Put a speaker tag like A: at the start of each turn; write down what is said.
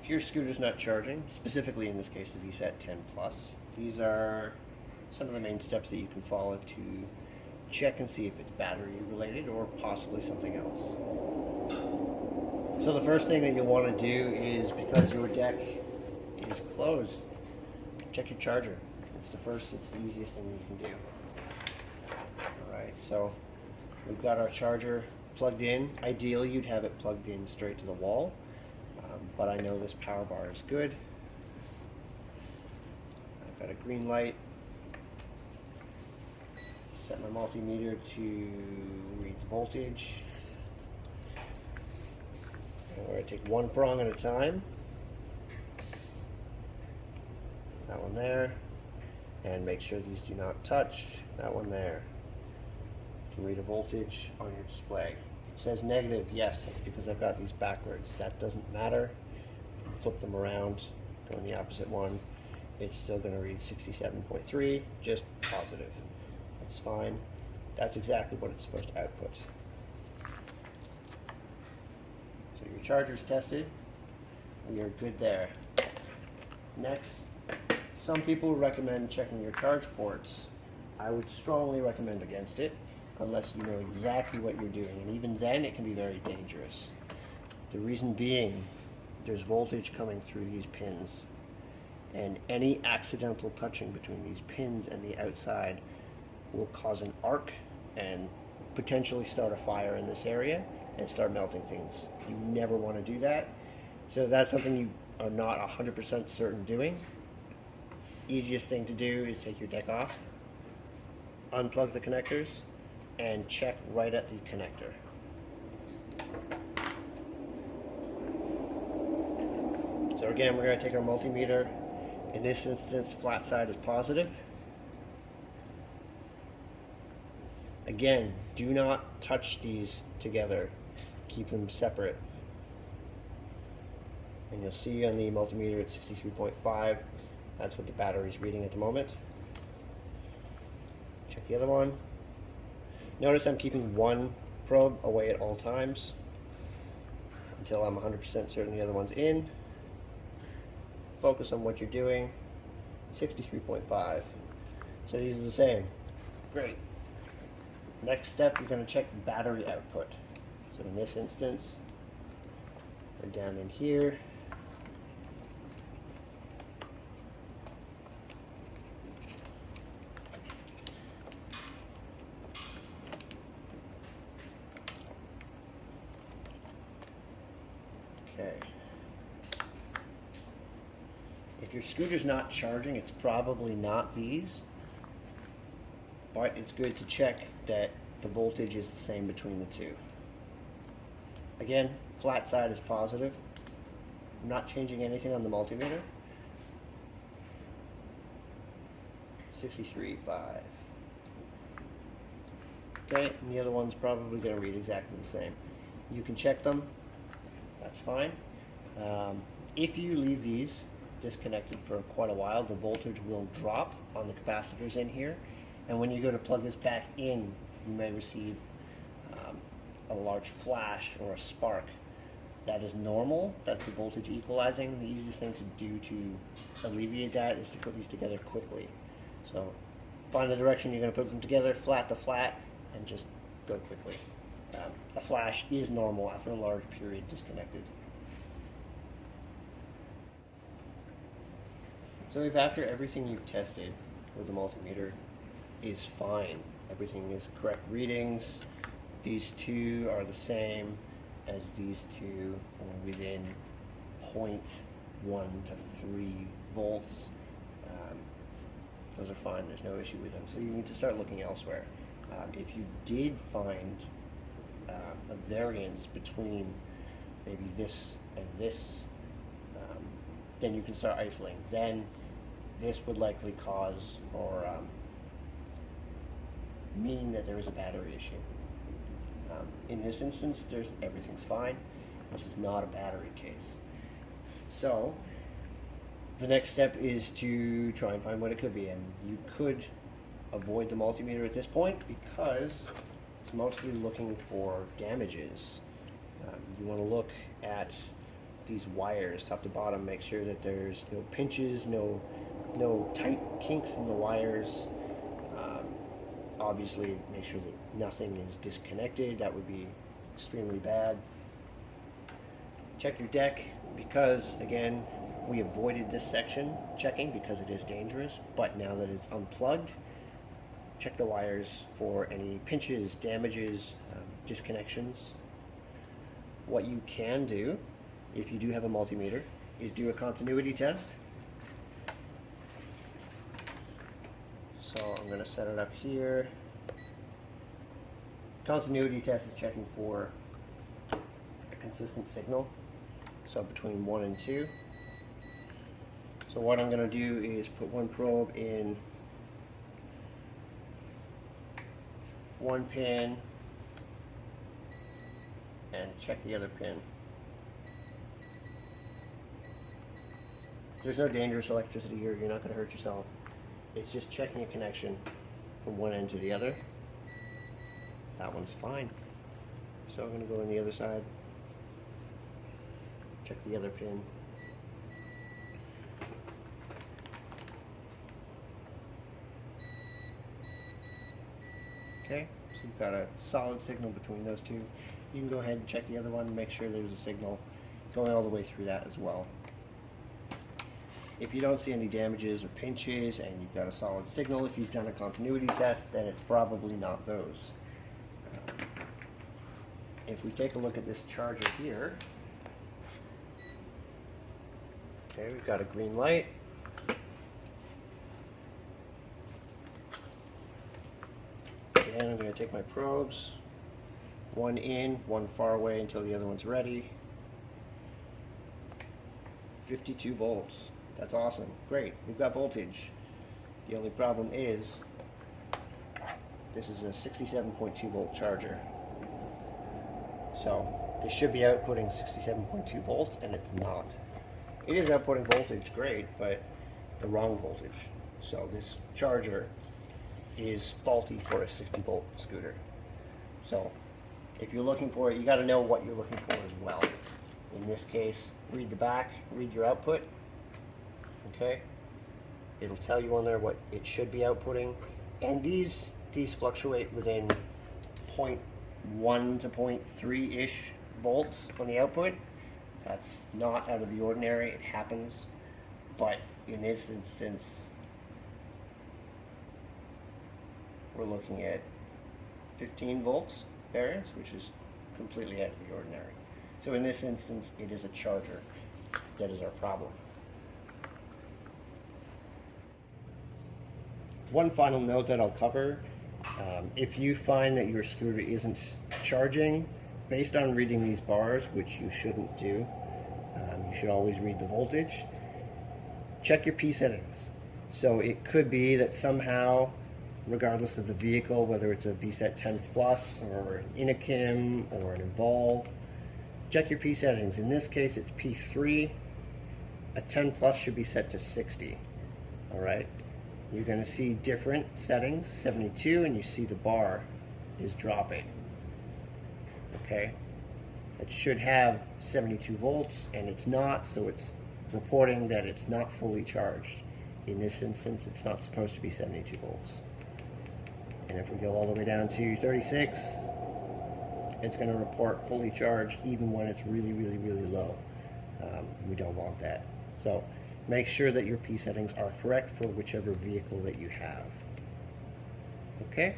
A: if your scooter's not charging, specifically in this case the VSETT 10 Plus, these are some of the main steps that you can follow to check and see if it's battery related or possibly something else. So the first thing that you'll want to do is, because your deck is closed, check your charger. It's the easiest thing you can do. Alright, so we've got our charger plugged in. Ideally you'd have it plugged in straight to the wall, but I know this power bar is good. I've got a green light. Set my multimeter to read the voltage. And we're going to take one prong at a time. That one there. And make sure these do not touch. That one there. You can read a voltage on your display. It says negative, yes, that's because I've got these backwards. That doesn't matter. You can flip them around, go in the opposite one. It's still going to read 67.3, just positive. That's fine. That's exactly what it's supposed to output. So your charger's tested, and you're good there. Next, some people recommend checking your charge ports. I would strongly recommend against it, unless you know exactly what you're doing, and even then it can be very dangerous. The reason being, there's voltage coming through these pins, and any accidental touching between these pins and the outside will cause an arc and potentially start a fire in this area and start melting things. You never want to do that. So if that's something you are not 100% certain doing, easiest thing to do is take your deck off, unplug the connectors, and check right at the connector. So again, we're going to take our multimeter. In this instance, flat side is positive. Again, do not touch these together. Keep them separate. And you'll see on the multimeter it's 63.5. That's what the battery's reading at the moment. Check the other one. Notice I'm keeping one probe away at all times until I'm 100% certain the other one's in. Focus on what you're doing. 63.5. So these are the same. Great. Next step, you're going to check the battery output. So in this instance, we're down in here. Okay. If your scooter's not charging, it's probably not these. But it's good to check that the voltage is the same between the two. Again, flat side is positive. I'm not changing anything on the multimeter. 63.5. Okay, and the other one's probably going to read exactly the same. You can check them. That's fine. If you leave these disconnected for quite a while, the voltage will drop on the capacitors in here. And when you go to plug this back in, you may receive a large flash or a spark. That is normal. That's the voltage equalizing. The easiest thing to do to alleviate that is to put these together quickly. So find the direction you're going to put them together, flat to flat, and just go quickly. A flash is normal after a large period disconnected. So if after everything you've tested with the multimeter is fine, everything is correct readings, these two are the same as these two, or within 0.1 to 3 volts, those are fine, there's no issue with them. So you need to start looking elsewhere. If you did find a variance between maybe this and this, then you can start isolating. Then this would likely cause or mean that there is a battery issue. In this instance, everything's fine. This is not a battery case. So the next step is to try and find what it could be, and you could avoid the multimeter at this point because it's mostly looking for damages. You want to look at these wires top to bottom. Make sure that there's no pinches, no tight kinks in the wires. Obviously, make sure that nothing is disconnected. That would be extremely bad. Check your deck, because again, we avoided this section checking because it is dangerous, but now that it's unplugged, check the wires for any pinches, damages, disconnections. What you can do, if you do have a multimeter, is do a continuity test. So I'm going to set it up here. Continuity test is checking for a consistent signal, so between 1 and 2. So what I'm going to do is put one probe in one pin and check the other pin. There's no dangerous electricity here, you're not going to hurt yourself. It's just checking a connection from one end to the other. That one's fine. So I'm going to go on the other side, check the other pin. Okay, so you've got a solid signal between those two. You can go ahead and check the other one and make sure there's a signal going all the way through that as well. If you don't see any damages or pinches and you've got a solid signal, if you've done a continuity test, then it's probably not those. If we take a look at this charger here, okay, we've got a green light. And I'm going to take my probes, one in, one far away until the other one's ready. 52 volts. That's awesome. Great. We've got voltage. The only problem is this is a 67.2 volt charger. So this should be outputting 67.2 volts, and it's not. It is outputting voltage, great, but the wrong voltage. So this charger is faulty for a 60 volt scooter. So if you're looking for it, you got to know what you're looking for as well. In this case, read the back, read your output. Okay, it'll tell you on there what it should be outputting, and these fluctuate within 0.1 to 0.3 ish volts on the output. That's not out of the ordinary, it happens, but in this instance we're looking at 15 volts variance, which is completely out of the ordinary. So in this instance, it is a charger that is our problem. One final note that I'll cover, if you find that your scooter isn't charging, based on reading these bars, which you shouldn't do, you should always read the voltage, check your P settings. So it could be that somehow, regardless of the vehicle, whether it's a VSETT 10 Plus or an Inokim or an Evolve, check your P settings. In this case, it's P3. A 10 Plus should be set to 60. All right. You're going to see different settings, 72, and you see the bar is dropping. Okay. It should have 72 volts, and it's not, so it's reporting that it's not fully charged. In this instance, it's not supposed to be 72 volts. And if we go all the way down to 36, it's going to report fully charged even when it's really, really, really low. We don't want that. So make sure that your P settings are correct for whichever vehicle that you have. Okay?